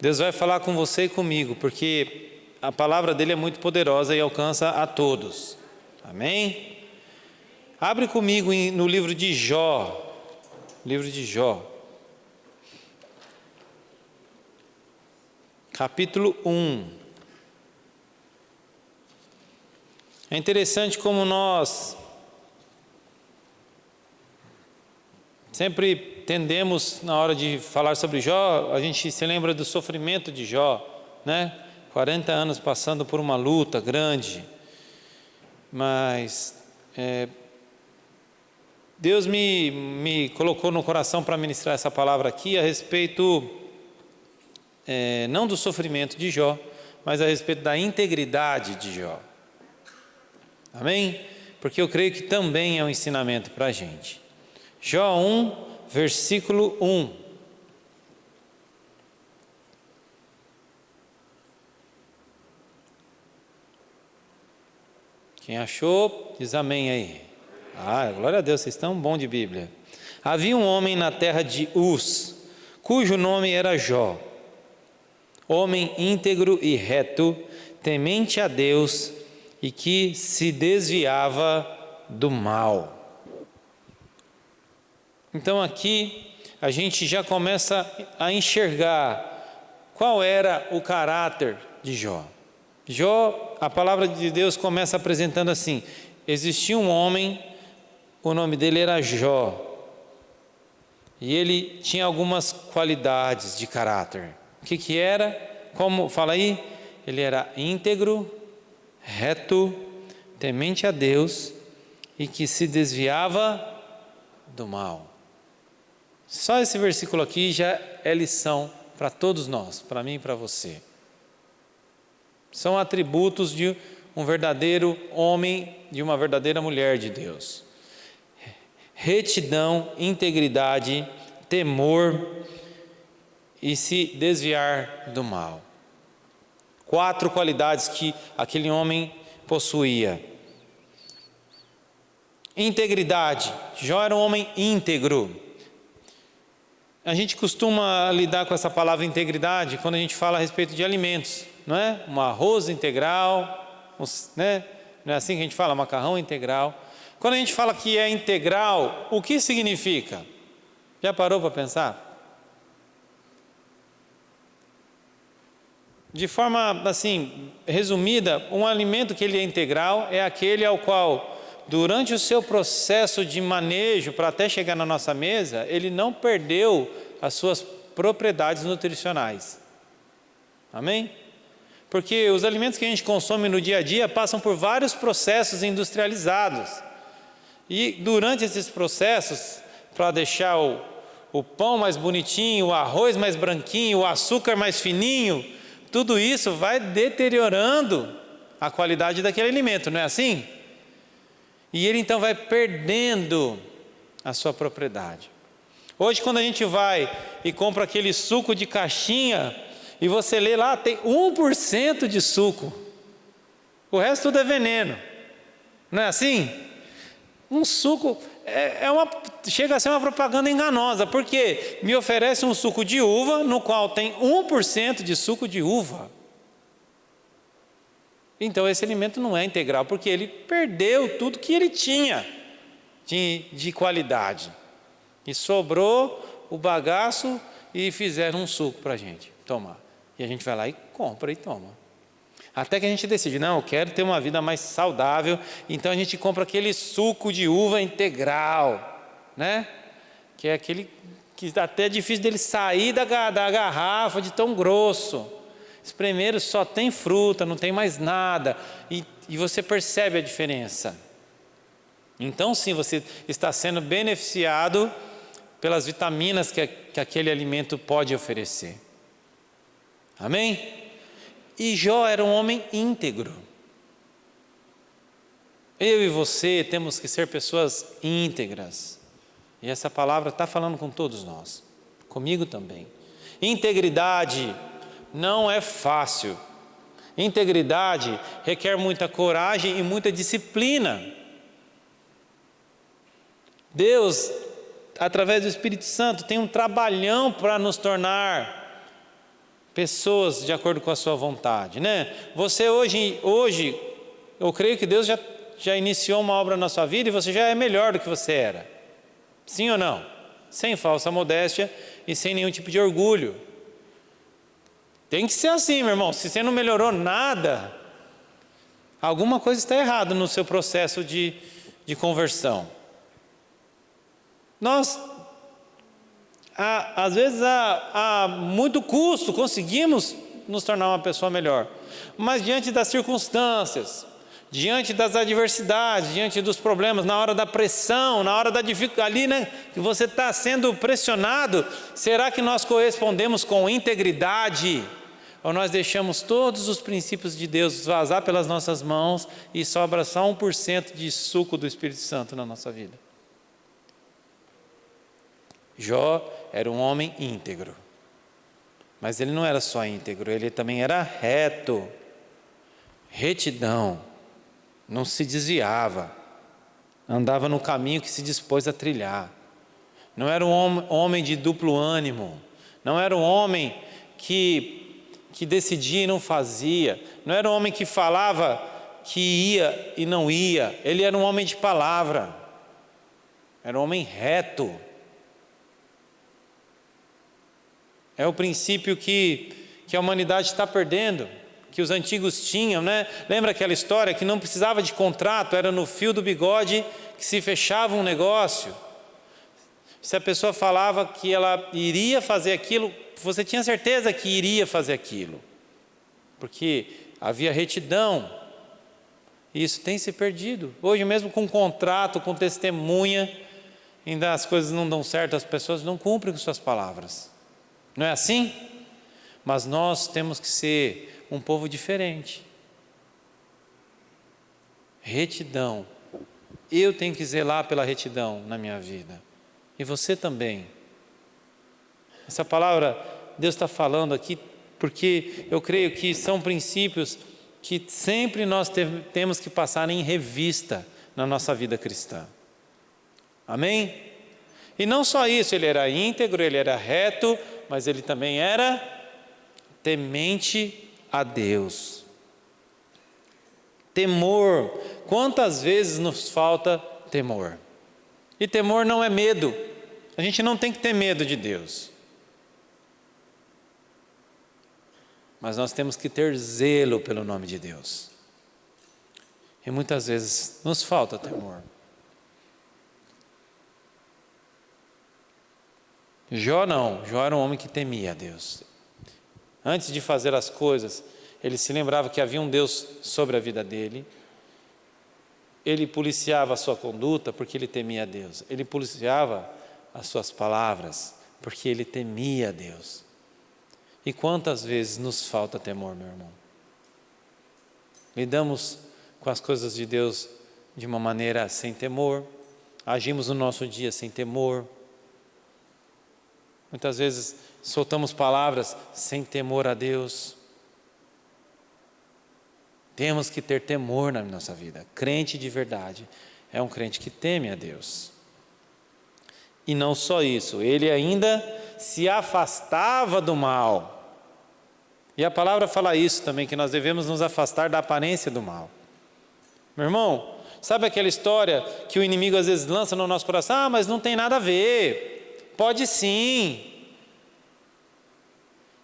Deus vai falar com você e comigo, porque a palavra dele é muito poderosa e alcança a todos. Amém? Abre comigo no livro de Jó. Livro de Jó. Capítulo 1. É interessante como nós sempre tendemos, na hora de falar sobre Jó, a gente se lembra do sofrimento de Jó, né? 40 anos passando por uma luta grande. Mas Deus me colocou no coração para ministrar essa palavra aqui a respeito, não do sofrimento de Jó, mas a respeito da integridade de Jó. Amém? Porque eu creio que também é um ensinamento para a gente. Jó 1, versículo 1. Quem achou, diz amém aí. Glória a Deus, vocês estão bom de Bíblia. Havia um homem na terra de Uz, cujo nome era Jó, homem íntegro e reto, temente a Deus e que se desviava do mal. Então aqui a gente já começa a enxergar qual era o caráter de Jó. Jó, a palavra de Deus começa apresentando assim: existia um homem, o nome dele era Jó, e ele tinha algumas qualidades de caráter. O que era? Como fala aí? Ele era íntegro, reto, temente a Deus e que se desviava do mal. Só esse versículo aqui já é lição para todos nós, para mim e para você. São atributos de um verdadeiro homem, de uma verdadeira mulher de Deus: retidão, integridade, temor e se desviar do mal. 4 qualidades que aquele homem possuía. Integridade. Jó era um homem íntegro. A gente costuma lidar com essa palavra integridade quando a gente fala a respeito de alimentos, não é? Um arroz integral, né? Não é assim que a gente fala? Macarrão integral. Quando a gente fala que é integral, o que significa? Já parou para pensar? De forma assim, resumida, um alimento que ele é integral é aquele ao qual, durante o seu processo de manejo para até chegar na nossa mesa, ele não perdeu as suas propriedades nutricionais. Amém? Porque os alimentos que a gente consome no dia a dia passam por vários processos industrializados. E durante esses processos, para deixar o pão mais bonitinho, o arroz mais branquinho, o açúcar mais fininho, tudo isso vai deteriorando a qualidade daquele alimento, não é assim? E ele então vai perdendo a sua propriedade. Hoje, quando a gente vai e compra aquele suco de caixinha, e você lê lá, tem 1% de suco, o resto tudo é veneno, não é assim? Um suco chega a ser uma propaganda enganosa, porque me oferece um suco de uva, no qual tem 1% de suco de uva. Então esse alimento não é integral, porque ele perdeu tudo que ele tinha de qualidade. E sobrou o bagaço e fizeram um suco para a gente tomar. E a gente vai lá e compra e toma. Até que a gente decide, não, eu quero ter uma vida mais saudável, então a gente compra aquele suco de uva integral, né? Que é aquele que até é difícil dele sair da garrafa de tão grosso. Esse primeiro só tem fruta, não tem mais nada, e você percebe a diferença. Então sim, você está sendo beneficiado pelas vitaminas que aquele alimento pode oferecer. Amém? E Jó era um homem íntegro. Eu e você temos que ser pessoas íntegras. E essa palavra está falando com todos nós. Comigo também. Integridade não é fácil. Integridade requer muita coragem e muita disciplina. Deus, através do Espírito Santo, tem um trabalhão para nos tornar pessoas de acordo com a sua vontade, né? Você hoje, eu creio que Deus já iniciou uma obra na sua vida e você já é melhor do que você era. Sim ou não? Sem falsa modéstia e sem nenhum tipo de orgulho. Tem que ser assim, meu irmão. Se você não melhorou nada, alguma coisa está errada no seu processo de conversão. Nós, às vezes, a muito custo, conseguimos nos tornar uma pessoa melhor. Mas diante das circunstâncias, diante das adversidades, diante dos problemas, na hora da pressão, na hora da dificuldade, ali, né, que você está sendo pressionado, será que nós correspondemos com integridade? Ou nós deixamos todos os princípios de Deus vazar pelas nossas mãos e sobra só 1% de suco do Espírito Santo na nossa vida? Jó era um homem íntegro, mas ele não era só íntegro, ele também era reto, retidão, não se desviava, andava no caminho que se dispôs a trilhar. Não era um homem de duplo ânimo, não era um homem que decidia e não fazia, não era um homem que falava que ia e não ia, ele era um homem de palavra, era um homem reto. É o princípio que a humanidade está perdendo, que os antigos tinham, né? Lembra aquela história que não precisava de contrato, era no fio do bigode que se fechava um negócio. Se a pessoa falava que ela iria fazer aquilo, você tinha certeza que iria fazer aquilo, porque havia retidão. E isso tem se perdido. Hoje mesmo com contrato, com testemunha, ainda as coisas não dão certo, as pessoas não cumprem com suas palavras. Não é assim? Mas nós temos que ser um povo diferente. Retidão. Eu tenho que zelar pela retidão na minha vida. E você também. Essa palavra Deus está falando aqui porque eu creio que são princípios que sempre nós temos que passar em revista na nossa vida cristã. Amém? E não só isso, ele era íntegro, ele era reto, mas ele também era temente a Deus. Temor. Quantas vezes nos falta temor? E temor não é medo. A gente não tem que ter medo de Deus. Mas nós temos que ter zelo pelo nome de Deus. E muitas vezes nos falta temor. Jó não. Jó era um homem que temia a Deus. Antes de fazer as coisas, ele se lembrava que havia um Deus sobre a vida dele. Ele policiava a sua conduta porque ele temia a Deus. Ele policiava as suas palavras porque ele temia a Deus. E quantas vezes nos falta temor, meu irmão? Lidamos com as coisas de Deus de uma maneira sem temor, agimos no nosso dia sem temor. Muitas vezes soltamos palavras sem temor a Deus. Temos que ter temor na nossa vida. Crente de verdade é um crente que teme a Deus. E não só isso, ele ainda se afastava do mal. E a palavra fala isso também, que nós devemos nos afastar da aparência do mal. Meu irmão, sabe aquela história que o inimigo às vezes lança no nosso coração? Ah, mas não tem nada a ver. Pode sim.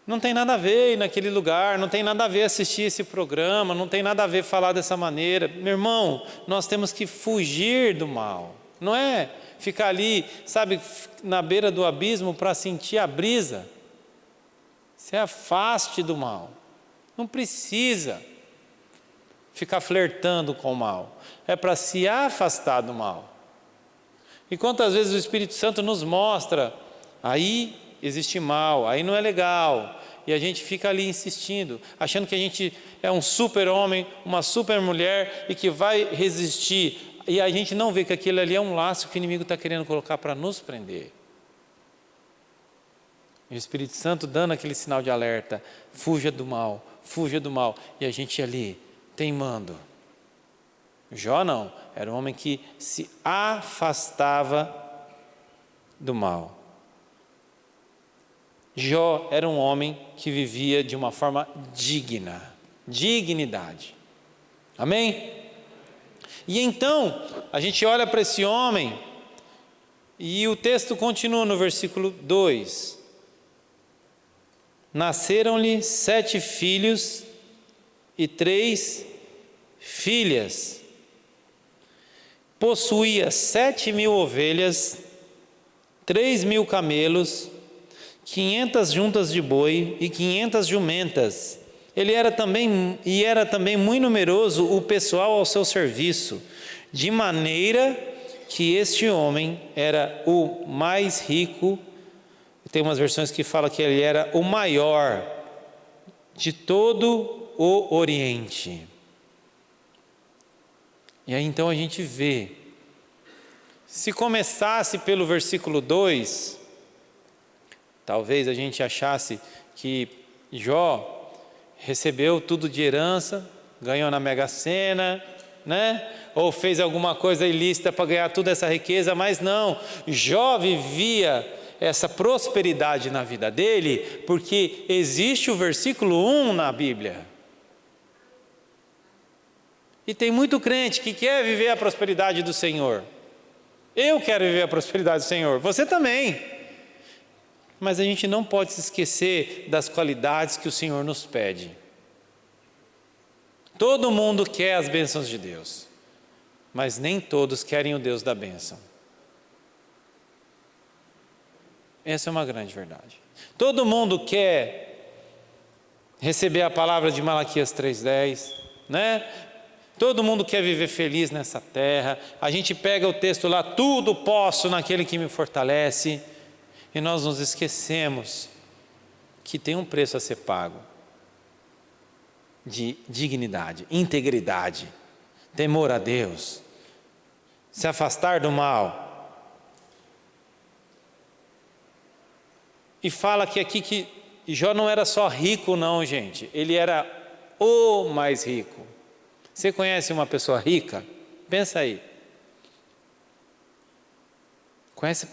Não tem nada a ver ir naquele lugar, não tem nada a ver assistir esse programa, não tem nada a ver falar dessa maneira. Meu irmão, nós temos que fugir do mal. Não é ficar ali, sabe, na beira do abismo para sentir a brisa. Se afaste do mal. Não precisa ficar flertando com o mal. É para se afastar do mal. E quantas vezes o Espírito Santo nos mostra, aí existe mal, aí não é legal, e a gente fica ali insistindo, achando que a gente é um super homem, uma super mulher e que vai resistir, e a gente não vê que aquilo ali é um laço que o inimigo está querendo colocar para nos prender. E o Espírito Santo dando aquele sinal de alerta, fuja do mal, e a gente ali teimando. Jó não, era um homem que se afastava do mal. Jó era um homem que vivia de uma forma digna, dignidade. Amém? E então, a gente olha para esse homem, e o texto continua no versículo 2. Nasceram-lhe 7 filhos e 3 filhas. Possuía 7.000 ovelhas, 3.000 camelos, 500 juntas de boi e 500 jumentas. Era também muito numeroso o pessoal ao seu serviço, de maneira que este homem era o mais rico. Tem umas versões que falam que ele era o maior de todo o Oriente. E aí então a gente vê, se começasse pelo versículo 2, talvez a gente achasse que Jó recebeu tudo de herança, ganhou na Mega Sena, né? Ou fez alguma coisa ilícita para ganhar toda essa riqueza, mas não. Jó vivia essa prosperidade na vida dele, porque existe o versículo 1 na Bíblia. E tem muito crente que quer viver a prosperidade do Senhor. Eu quero viver a prosperidade do Senhor, você também. Mas a gente não pode se esquecer das qualidades que o Senhor nos pede. Todo mundo quer as bênçãos de Deus, mas nem todos querem o Deus da bênção. Essa é uma grande verdade. Todo mundo quer receber a palavra de Malaquias 3:10, né? Todo mundo quer viver feliz nessa terra. A gente pega o texto lá, tudo posso naquele que me fortalece, e nós nos esquecemos que tem um preço a ser pago, de dignidade, integridade, temor a Deus, se afastar do mal. E fala que aqui que Jó não era só rico não, gente, ele era o mais rico. Você conhece uma pessoa rica? Pensa aí.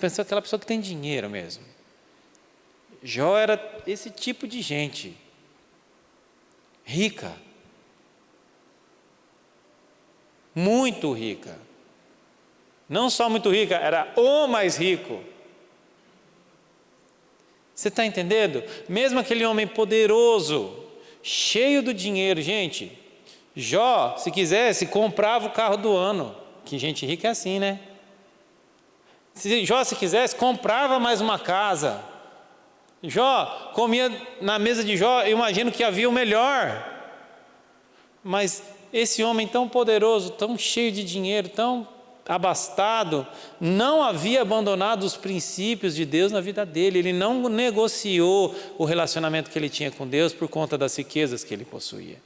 Pensa aquela pessoa que tem dinheiro mesmo. Jó era esse tipo de gente. Rica. Muito rica. Não só muito rica, era o mais rico. Você está entendendo? Mesmo aquele homem poderoso, cheio do dinheiro, gente, Jó, se quisesse, comprava o carro do ano, que gente rica é assim, né? Jó, se quisesse, comprava mais uma casa. Jó, comia na mesa de Jó, eu imagino que havia o melhor. Mas esse homem tão poderoso, tão cheio de dinheiro, tão abastado, não havia abandonado os princípios de Deus na vida dele. Ele não negociou o relacionamento que ele tinha com Deus por conta das riquezas que ele possuía.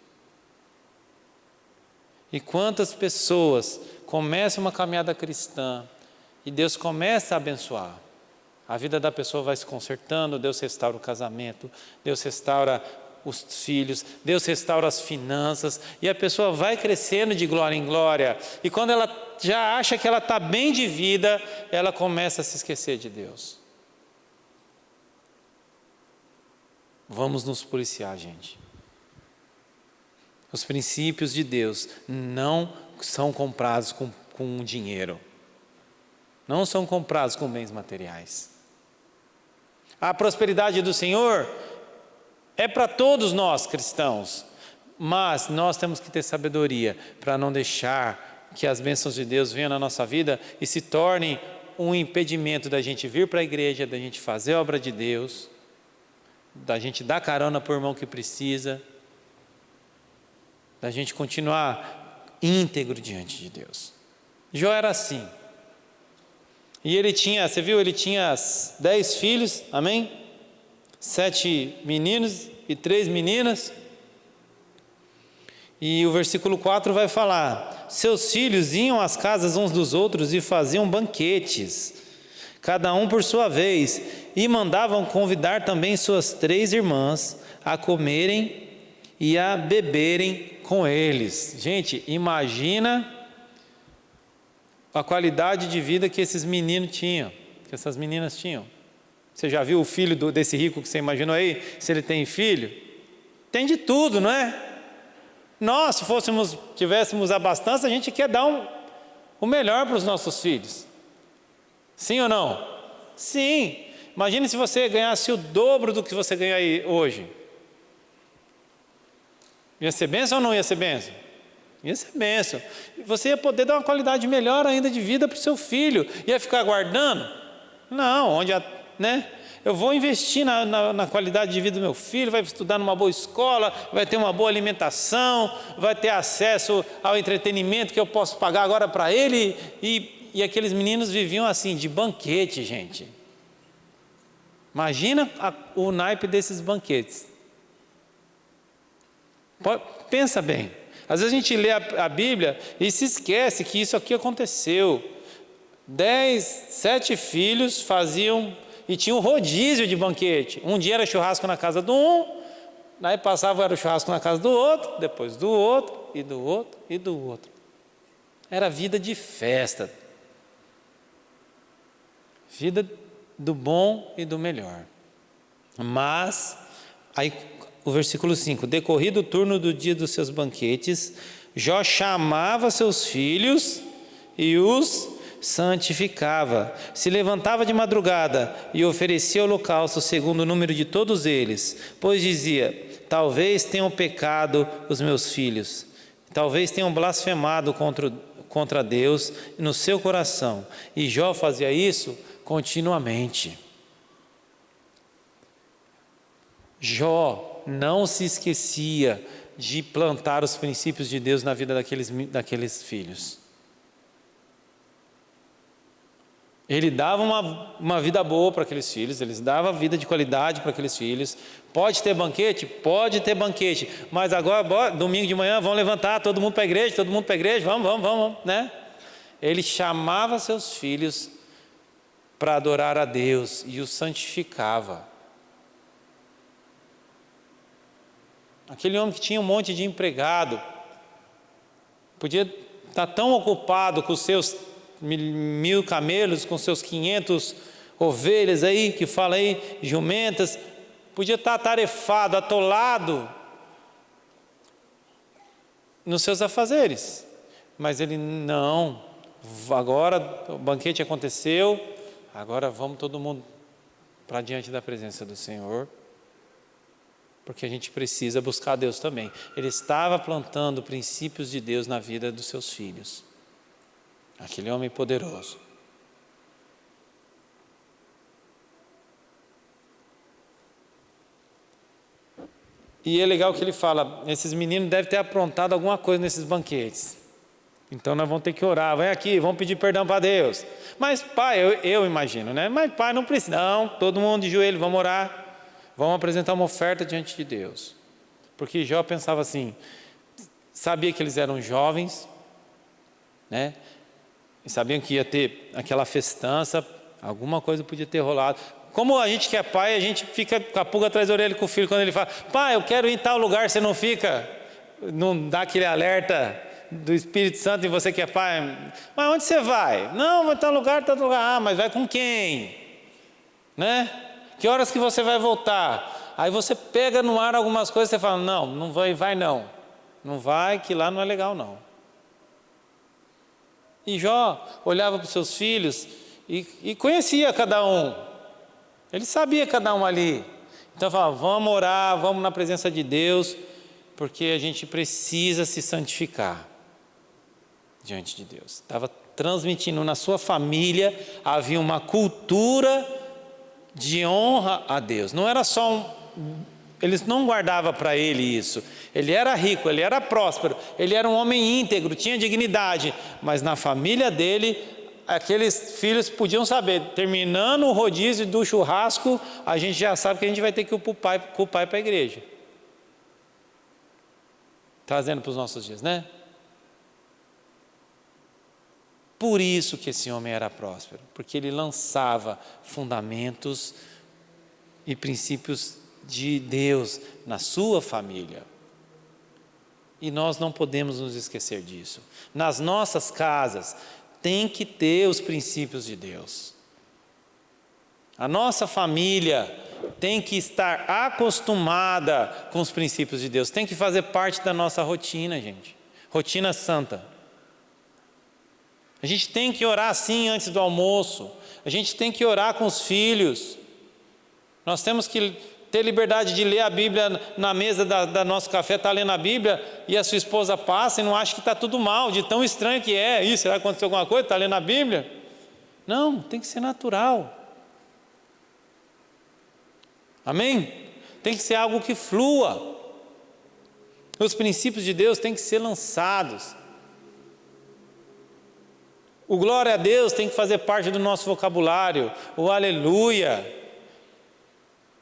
E quantas pessoas começam uma caminhada cristã e Deus começa a abençoar, a vida da pessoa vai se consertando, Deus restaura o casamento, Deus restaura os filhos, Deus restaura as finanças, e a pessoa vai crescendo de glória em glória, e quando ela já acha que ela está bem de vida, ela começa a se esquecer de Deus. Vamos nos policiar, gente. Os princípios de Deus não são comprados com dinheiro, não são comprados com bens materiais. A prosperidade do Senhor é para todos nós cristãos, mas nós temos que ter sabedoria para não deixar que as bênçãos de Deus venham na nossa vida e se tornem um impedimento da gente vir para a igreja, da gente fazer a obra de Deus, da gente dar carona para o irmão que precisa, da gente continuar íntegro diante de Deus. Jó era assim. E ele tinha, você viu, ele tinha 10 filhos, amém? 7 meninos e 3 meninas. E o versículo 4 vai falar: seus filhos iam às casas uns dos outros e faziam banquetes, cada um por sua vez, e mandavam convidar também suas 3 irmãs a comerem e a beberem com eles. Gente, imagina a qualidade de vida que esses meninos tinham, que essas meninas tinham. Você já viu o filho desse rico que você imaginou aí? Se ele tem filho? Tem de tudo, não é? Nós, se tivéssemos abastança, a gente quer dar o melhor para os nossos filhos. Sim ou não? Sim. Imagine se você ganhasse o dobro do que você ganha aí hoje. Ia ser bênção ou não ia ser bênção? Ia ser bênção. Você ia poder dar uma qualidade melhor ainda de vida para o seu filho. Ia ficar guardando? Não, né? Eu vou investir na qualidade de vida do meu filho, vai estudar numa boa escola, vai ter uma boa alimentação, vai ter acesso ao entretenimento que eu posso pagar agora para ele. E aqueles meninos viviam assim, de banquete, gente. Imagina o naipe desses banquetes. Pensa bem. Às vezes a gente lê a Bíblia e se esquece que isso aqui aconteceu. 7 filhos faziam... E tinha um rodízio de banquete. Um dia era churrasco na casa do um, daí passava era o churrasco na casa do outro, depois do outro, e do outro, e do outro. Era vida de festa. Vida do bom e do melhor. Mas, aí o versículo 5, decorrido o turno do dia dos seus banquetes, Jó chamava seus filhos e os santificava, se levantava de madrugada e oferecia holocausto segundo o número de todos eles, pois dizia, talvez tenham pecado os meus filhos, talvez tenham blasfemado contra Deus no seu coração, e Jó fazia isso continuamente. Jó não se esquecia de plantar os princípios de Deus na vida daqueles filhos. Ele dava uma vida boa para aqueles filhos, eles davam vida de qualidade para aqueles filhos. Pode ter banquete? Pode ter banquete. Mas agora, domingo de manhã, vão levantar todo mundo para a igreja, vamos, né? Ele chamava seus filhos para adorar a Deus e os santificava. Aquele homem que tinha um monte de empregado, podia estar tão ocupado com os seus 1000 camelos, com seus 500 ovelhas aí, que fala aí, jumentas, podia estar atarefado, atolado nos seus afazeres, mas ele não, agora o banquete aconteceu, agora vamos todo mundo para diante da presença do Senhor, porque a gente precisa buscar Deus também. Ele estava plantando princípios de Deus na vida dos seus filhos. Aquele homem poderoso. E é legal que ele fala, esses meninos devem ter aprontado alguma coisa nesses banquetes. Então nós vamos ter que orar, vai aqui, vamos pedir perdão para Deus. Mas pai, eu imagino, né? Mas pai, não precisa, não, todo mundo de joelho, vamos orar. Vamos apresentar uma oferta diante de Deus. Porque Jó pensava assim, sabia que eles eram jovens, né? E sabiam que ia ter aquela festança, alguma coisa podia ter rolado. Como a gente que é pai, a gente fica com a pulga atrás da orelha com o filho, quando ele fala, pai, eu quero ir em tal lugar, você não fica, não dá aquele alerta do Espírito Santo em você que é pai, mas onde você vai? Não, vai em tal lugar, ah, mas vai com quem? Né? Que horas que você vai voltar? Aí você pega no ar algumas coisas, você fala, não vai não, não vai, que lá não é legal não. E Jó olhava para os seus filhos e conhecia cada um. Ele sabia cada um ali. Então falava, vamos orar, vamos na presença de Deus, porque a gente precisa se santificar diante de Deus. Estava transmitindo na sua família, havia uma cultura de honra a Deus. Não era só eles não guardavam para ele isso. Ele era rico, ele era próspero, ele era um homem íntegro, tinha dignidade, mas na família dele, aqueles filhos podiam saber, terminando o rodízio do churrasco, a gente já sabe que a gente vai ter que ir com o pai para a igreja. Trazendo para os nossos dias, né? Por isso que esse homem era próspero, porque ele lançava fundamentos e princípios de Deus na sua família. E nós não podemos nos esquecer disso. Nas nossas casas tem que ter os princípios de Deus. A nossa família tem que estar acostumada com os princípios de Deus, tem que fazer parte da nossa rotina, gente. Rotina santa. A gente tem que orar assim antes do almoço, a gente tem que orar com os filhos. Nós temos que ter liberdade de ler a Bíblia na mesa da nosso café, está lendo a Bíblia e a sua esposa passa e não acha que está tudo mal, de tão estranho que é. Isso, será que aconteceu alguma coisa? Está lendo a Bíblia? Não, tem que ser natural. Amém? Tem que ser algo que flua. Os princípios de Deus têm que ser lançados. O glória a Deus tem que fazer parte do nosso vocabulário. O aleluia.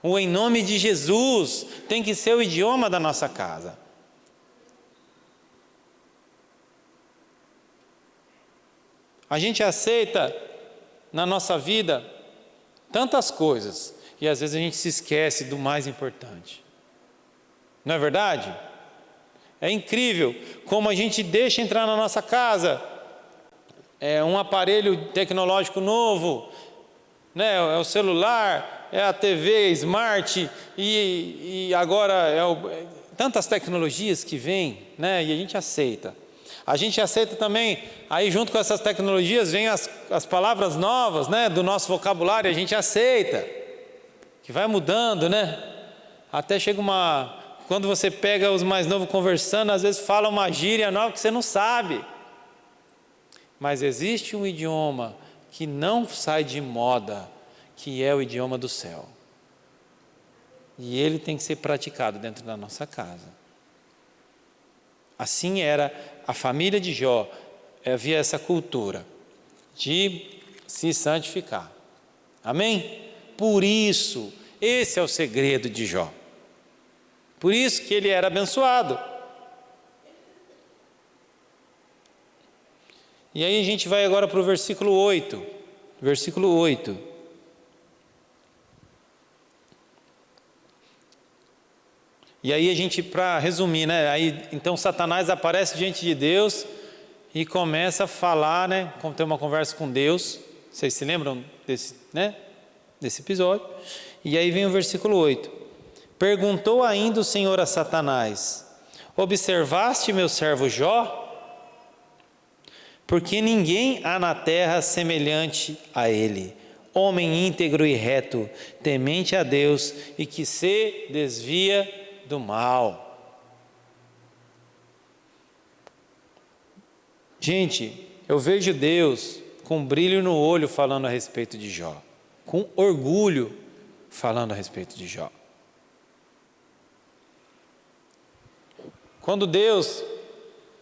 O em nome de Jesus tem que ser o idioma da nossa casa. A gente aceita na nossa vida tantas coisas e às vezes a gente se esquece do mais importante. Não é verdade? É incrível como a gente deixa entrar na nossa casa um aparelho tecnológico novo, né? É o celular, é a TV Smart e agora tantas tecnologias que vêm, né? E a gente aceita. A gente aceita também, aí junto com essas tecnologias vem as palavras novas, né? Do nosso vocabulário, a gente aceita, que vai mudando, né? Até chega quando você pega os mais novos conversando, às vezes fala uma gíria nova que você não sabe. Mas existe um idioma que não sai de moda, que é o idioma do céu. E ele tem que ser praticado dentro da nossa casa. Assim era a família de Jó, havia essa cultura de se santificar. Amém? Por isso, esse é o segredo de Jó. Por isso que ele era abençoado. E aí a gente vai agora para o versículo 8. Versículo 8. E aí a gente, para resumir, né? Aí, então Satanás aparece diante de Deus e começa a falar, né? Ter uma conversa com Deus. Vocês se lembram desse episódio? E aí vem o versículo 8. Perguntou ainda o Senhor a Satanás: observaste meu servo Jó? Porque ninguém há na terra semelhante a ele, homem íntegro e reto, temente a Deus e que se desvia do mal. Gente, eu vejo Deus com brilho no olho falando a respeito de Jó, com orgulho falando a respeito de Jó. Quando Deus,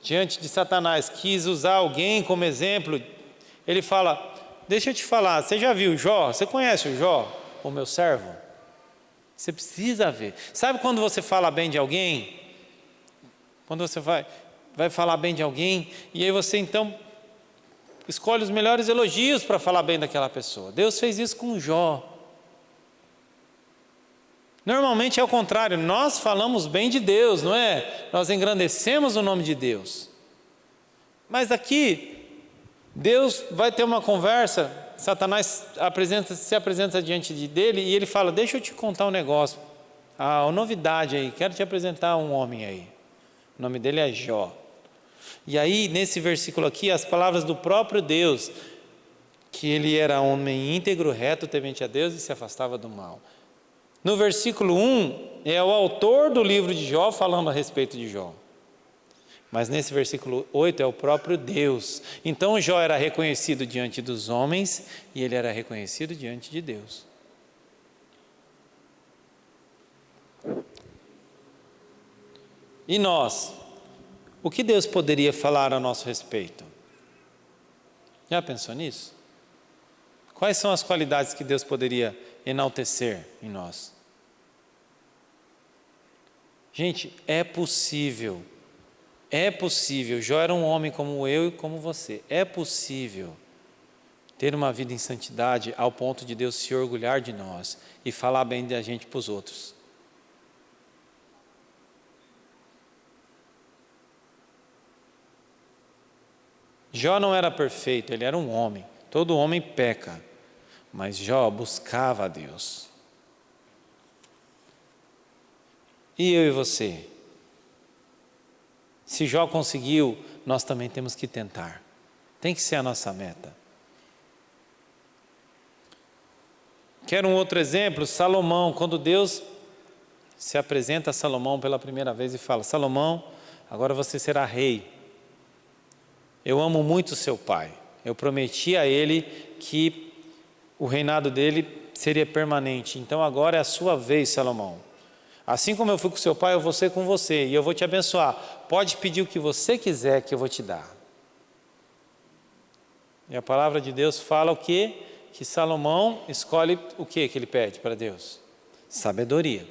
diante de Satanás, quis usar alguém como exemplo, ele fala: deixa eu te falar, você já viu Jó? Você conhece o Jó, o meu servo? Você precisa ver. Sabe quando você fala bem de alguém? Quando você vai falar bem de alguém, e aí você então escolhe os melhores elogios para falar bem daquela pessoa. Deus fez isso com Jó. Normalmente é o contrário, nós falamos bem de Deus, não é? Nós engrandecemos o nome de Deus. Mas aqui, Deus vai ter uma conversa, Satanás se apresenta diante dele e ele fala: deixa eu te contar um negócio, uma novidade aí, quero te apresentar um homem aí. O nome dele é Jó. E aí, nesse versículo aqui, as palavras do próprio Deus, que ele era homem íntegro, reto, temente a Deus e se afastava do mal. No versículo 1, é o autor do livro de Jó falando a respeito de Jó. Mas nesse versículo 8 é o próprio Deus. Então Jó era reconhecido diante dos homens e ele era reconhecido diante de Deus. E nós? O que Deus poderia falar a nosso respeito? Já pensou nisso? Quais são as qualidades que Deus poderia enaltecer em nós? Gente, é possível. Jó era um homem como eu e como você. É possível ter uma vida em santidade ao ponto de Deus se orgulhar de nós e falar bem da gente para os outros. Jó não era perfeito, ele era um homem. Todo homem peca. Mas Jó buscava a Deus. E eu e você? Se Jó conseguiu, nós também temos que tentar. Tem que ser a nossa meta. Quero um outro exemplo, Salomão, quando Deus se apresenta a Salomão pela primeira vez e fala: Salomão, agora você será rei. Eu amo muito seu pai. Eu prometi a ele que o reinado dele seria permanente. Então agora é a sua vez, Salomão. Assim como eu fui com seu pai, eu vou ser com você e eu vou te abençoar. Pode pedir o que você quiser que eu vou te dar. E a palavra de Deus fala o quê? Que Salomão escolhe o que ele pede para Deus? Sabedoria.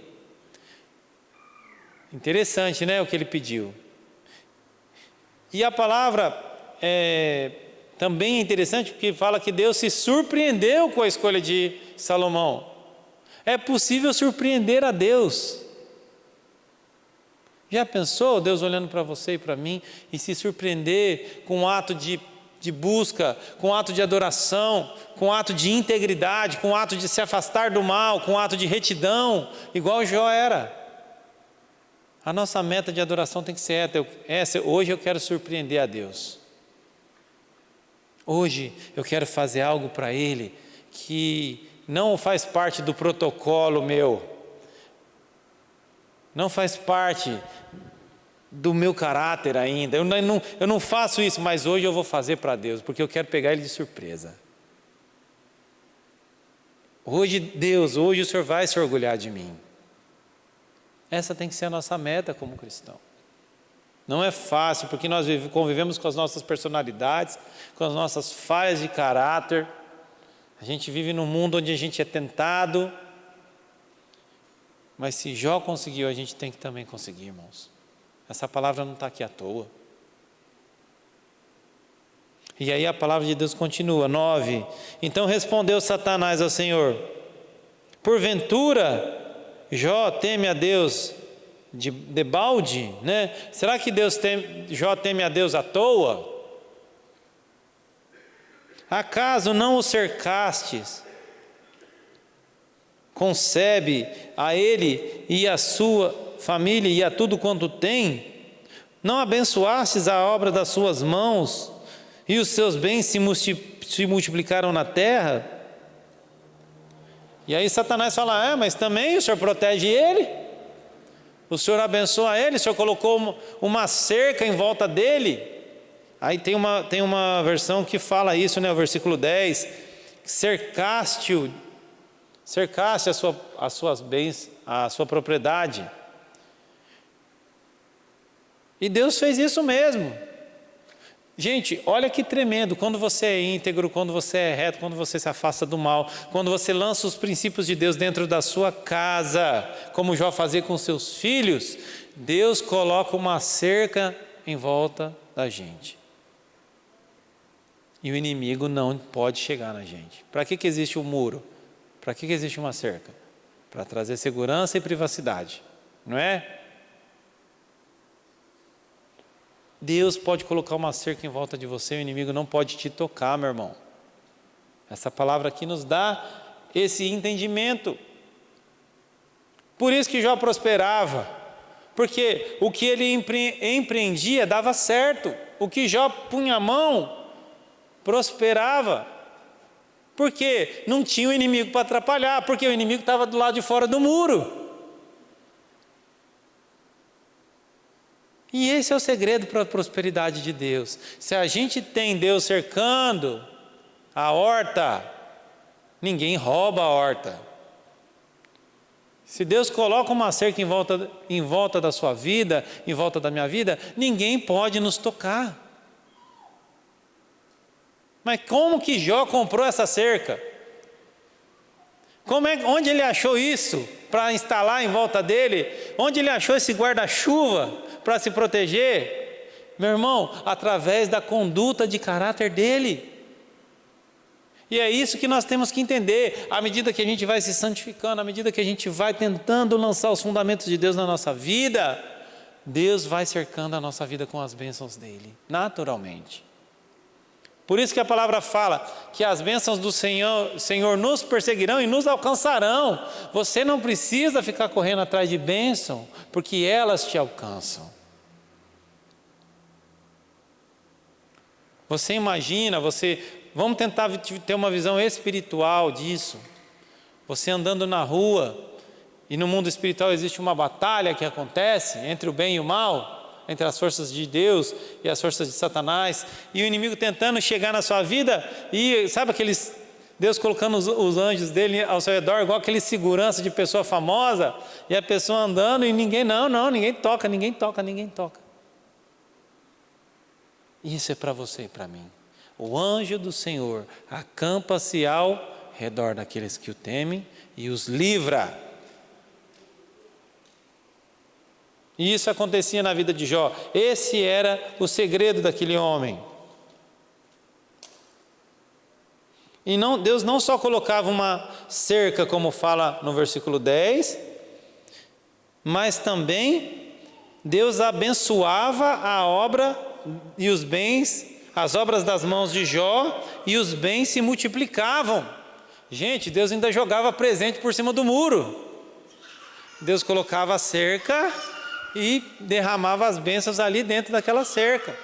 Interessante, né, o que ele pediu. E a palavra também é interessante porque fala que Deus se surpreendeu com a escolha de Salomão. É possível surpreender a Deus. Já pensou Deus olhando para você e para mim e se surpreender com um ato de busca, com um ato de adoração, com um ato de integridade, com um ato de se afastar do mal, com um ato de retidão, igual Jó era? A nossa meta de adoração tem que ser essa. Hoje eu quero surpreender a Deus. Hoje eu quero fazer algo para Ele que não faz parte do protocolo meu, não faz parte do meu caráter ainda. Eu não faço isso, mas hoje eu vou fazer para Deus, porque eu quero pegar Ele de surpresa. Hoje Deus, hoje o Senhor vai se orgulhar de mim. Essa tem que ser a nossa meta como cristão. Não é fácil, porque nós convivemos com as nossas personalidades, com as nossas falhas de caráter. A gente vive num mundo onde a gente é tentado. Mas se Jó conseguiu, a gente tem que também conseguir, irmãos. Essa palavra não está aqui à toa. E aí a palavra de Deus continua, 9. Então respondeu Satanás ao Senhor: porventura Jó teme a Deus debalde, né? Será que Jó teme a Deus à toa? Acaso não o cercastes? Concebe a ele e a sua família e a tudo quanto tem? Não abençoastes a obra das suas mãos e os seus bens se multiplicaram na terra? E aí Satanás fala: mas também o Senhor protege ele, o Senhor abençoa ele, o Senhor colocou uma cerca em volta dele. Aí tem uma versão que fala isso, né, o versículo 10, cercaste as suas bens, a sua propriedade. E Deus fez isso mesmo. Gente, olha que tremendo, quando você é íntegro, quando você é reto, quando você se afasta do mal, quando você lança os princípios de Deus dentro da sua casa, como Jó fazia com seus filhos, Deus coloca uma cerca em volta da gente. E o inimigo não pode chegar na gente. Para que existe um muro? Para que existe uma cerca? Para trazer segurança e privacidade, não é? Deus pode colocar uma cerca em volta de você, o inimigo não pode te tocar, meu irmão. Essa palavra aqui nos dá esse entendimento. Por isso que Jó prosperava, porque o que ele empreendia dava certo, o que Jó punha a mão prosperava, porque não tinha o inimigo para atrapalhar, porque o inimigo estava do lado de fora do muro. E esse é o segredo para a prosperidade de Deus. Se a gente tem Deus cercando a horta, ninguém rouba a horta. Se Deus coloca uma cerca em volta da sua vida, em volta da minha vida, ninguém pode nos tocar. Mas como que Jó comprou essa cerca? Onde ele achou isso para instalar em volta dele? Onde ele achou esse guarda-chuva para se proteger? Meu irmão, através da conduta de caráter dele. E é isso que nós temos que entender, à medida que a gente vai se santificando, à medida que a gente vai tentando lançar os fundamentos de Deus na nossa vida, Deus vai cercando a nossa vida com as bênçãos dele, naturalmente. Por isso que a palavra fala que as bênçãos do Senhor nos perseguirão e nos alcançarão. Você não precisa ficar correndo atrás de bênção, porque elas te alcançam. Você imagina, vamos tentar ter uma visão espiritual disso. Você andando na rua, e no mundo espiritual existe uma batalha que acontece entre o bem e o mal, entre as forças de Deus e as forças de Satanás, e o inimigo tentando chegar na sua vida, e sabe Deus colocando os anjos dele ao seu redor, igual aquele segurança de pessoa famosa, e a pessoa andando e ninguém toca. Isso é para você e para mim. O anjo do Senhor acampa-se ao redor daqueles que o temem e os livra. E isso acontecia na vida de Jó. Esse era o segredo daquele homem. E Deus não só colocava uma cerca, como fala no versículo 10, mas também Deus abençoava a obra e os bens, as obras das mãos de Jó, e os bens se multiplicavam. Gente, Deus ainda jogava presente por cima do muro. Deus colocava a cerca e derramava as bênçãos ali dentro daquela cerca.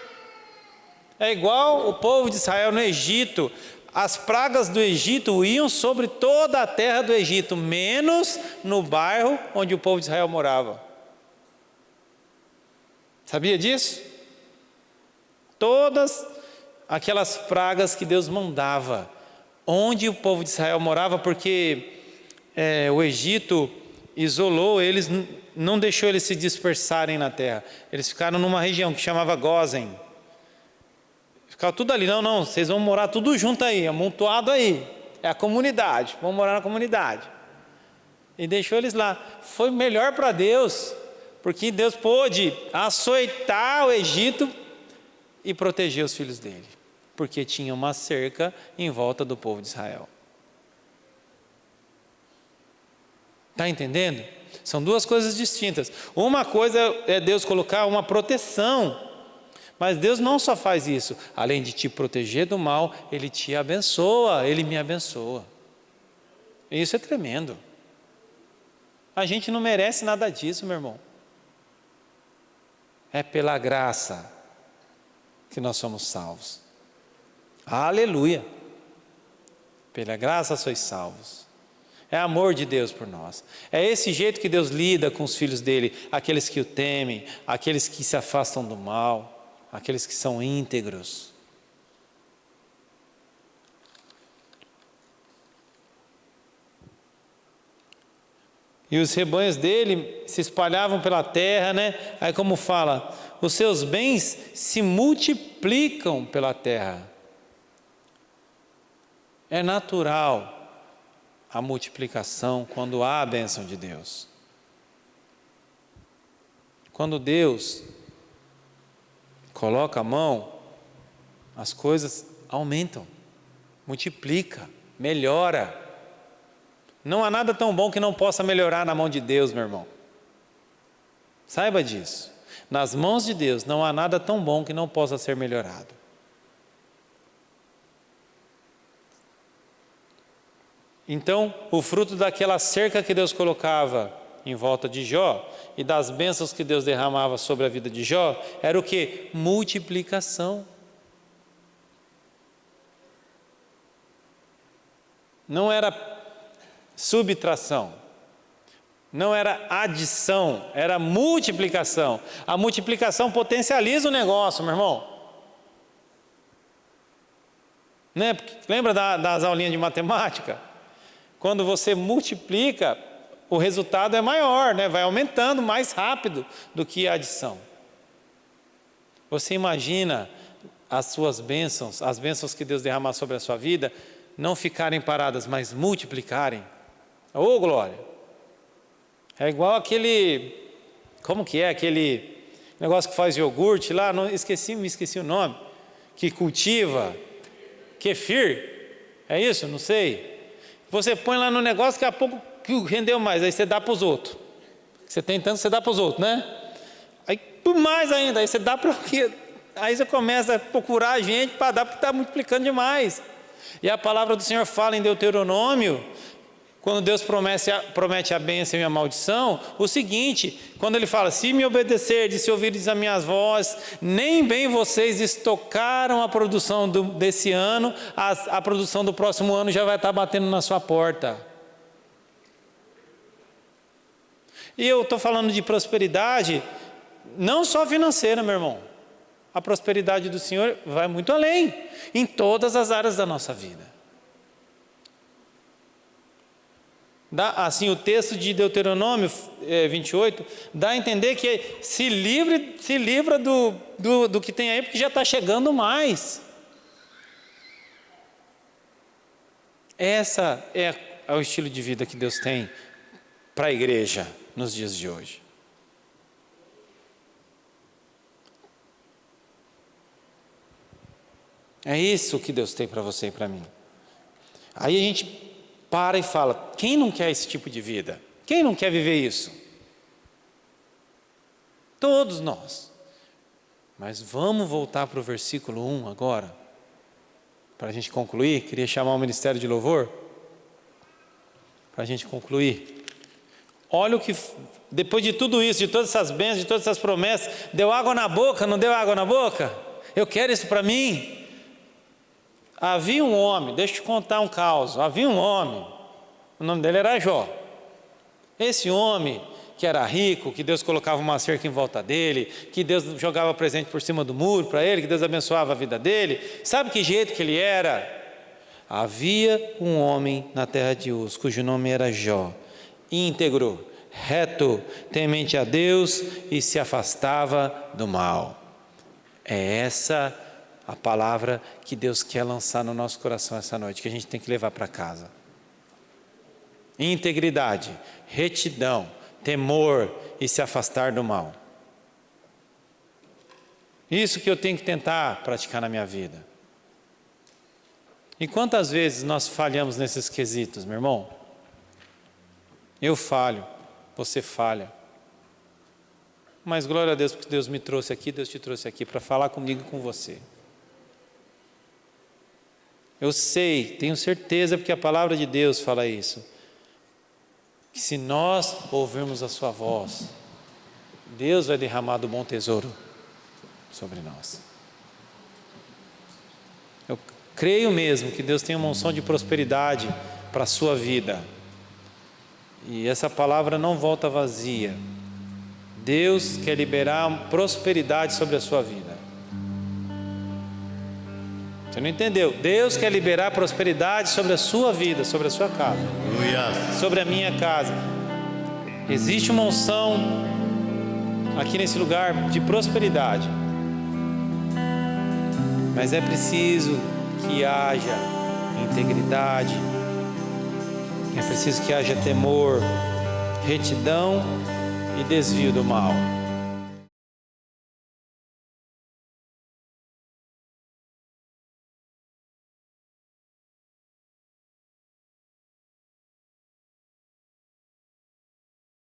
É igual o povo de Israel no Egito. As pragas do Egito iam sobre toda a terra do Egito, menos no bairro onde o povo de Israel morava. Sabia disso? Todas aquelas pragas que Deus mandava, onde o povo de Israel morava, porque o Egito isolou eles, não deixou eles se dispersarem na terra. Eles ficaram numa região que chamava Gósen. Ficava tudo ali, não, vocês vão morar tudo junto aí, amontoado aí. É a comunidade, vão morar na comunidade. E deixou eles lá. Foi melhor para Deus, porque Deus pôde açoitar o Egito e proteger os filhos dele, porque tinha uma cerca em volta do povo de Israel. Está entendendo? São duas coisas distintas. Uma coisa é Deus colocar uma proteção, mas Deus não só faz isso. Além de te proteger do mal, Ele te abençoa, Ele me abençoa. Isso é tremendo. A gente não merece nada disso, meu irmão. É pela graça que nós somos salvos. Aleluia! Pela graça sois salvos. É amor de Deus por nós. É esse jeito que Deus lida com os filhos dele, aqueles que o temem, aqueles que se afastam do mal, aqueles que são íntegros. E os rebanhos dele se espalhavam pela terra, né? Aí como fala, os seus bens se multiplicam pela terra. É natural a multiplicação quando há a bênção de Deus. Quando Deus coloca a mão, as coisas aumentam, multiplica, melhora. Não há nada tão bom que não possa melhorar na mão de Deus, meu irmão. Saiba disso. Nas mãos de Deus não há nada tão bom que não possa ser melhorado. Então, o fruto daquela cerca que Deus colocava em volta de Jó e das bênçãos que Deus derramava sobre a vida de Jó era o quê? Multiplicação. Não era subtração, não era adição, era multiplicação. A multiplicação potencializa o negócio, meu irmão. Né? Lembra das aulinhas de matemática? Quando você multiplica, o resultado é maior, né? Vai aumentando mais rápido do que a adição. Você imagina as suas bênçãos, as bênçãos que Deus derramar sobre a sua vida, não ficarem paradas, mas multiplicarem. Ô, glória! É igual aquele, como que é aquele negócio que faz iogurte lá, me esqueci o nome, que cultiva, kefir, é isso? Não sei. Você põe lá no negócio, daqui a pouco rendeu mais, aí você dá para os outros. Você tem tanto, você dá para os outros, né? Aí mais ainda, aí você dá para o quê? Aí você começa a procurar a gente para dar, porque está multiplicando demais. E a palavra do Senhor fala em Deuteronômio, quando Deus promete a bênção e a maldição, o seguinte, quando Ele fala, se me obedecerdes, se ouvirdes a minhas vozes, nem bem vocês estocaram a produção desse ano, a produção do próximo ano já vai estar batendo na sua porta. E eu estou falando de prosperidade, não só financeira, meu irmão. A prosperidade do Senhor vai muito além, em todas as áreas da nossa vida. Assim, o texto de Deuteronômio 28 dá a entender que se livra do que tem aí, porque já está chegando mais. Essa é o estilo de vida que Deus tem para a igreja nos dias de hoje. É isso que Deus tem para você e para mim. Aí a gente para e fala, quem não quer esse tipo de vida? Quem não quer viver isso? Todos nós. Mas vamos voltar para o versículo 1 agora, para a gente concluir. Queria chamar o Ministério de Louvor, para a gente concluir. Olha o que, depois de tudo isso, de todas essas bênçãos, de todas essas promessas, deu água na boca, não deu água na boca? Eu quero isso para mim. Havia um homem, deixa eu te contar um caos. Havia um homem, o nome dele era Jó. Esse homem que era rico, que Deus colocava uma cerca em volta dele, que Deus jogava presente por cima do muro para ele, que Deus abençoava a vida dele. Sabe que jeito que ele era? Havia um homem na terra de Uz, cujo nome era Jó, íntegro, reto, temente a Deus e se afastava do mal. É essa a palavra que Deus quer lançar no nosso coração essa noite, que a gente tem que levar para casa. Integridade, retidão, temor e se afastar do mal. Isso que eu tenho que tentar praticar na minha vida. E quantas vezes nós falhamos nesses quesitos, meu irmão? Eu falho, você falha. Mas glória a Deus, porque Deus me trouxe aqui, Deus te trouxe aqui para falar comigo e com você. Eu sei, tenho certeza, porque a palavra de Deus fala isso, que se nós ouvirmos a sua voz, Deus vai derramar do bom tesouro sobre nós. Eu creio mesmo que Deus tem uma unção de prosperidade para a sua vida. E essa palavra não volta vazia. Deus quer liberar prosperidade sobre a sua vida. Você não entendeu? Deus quer liberar prosperidade sobre a sua vida, sobre a sua casa, sobre a minha casa. Existe uma unção aqui nesse lugar de prosperidade, mas é preciso que haja integridade, é preciso que haja temor, retidão e desvio do mal.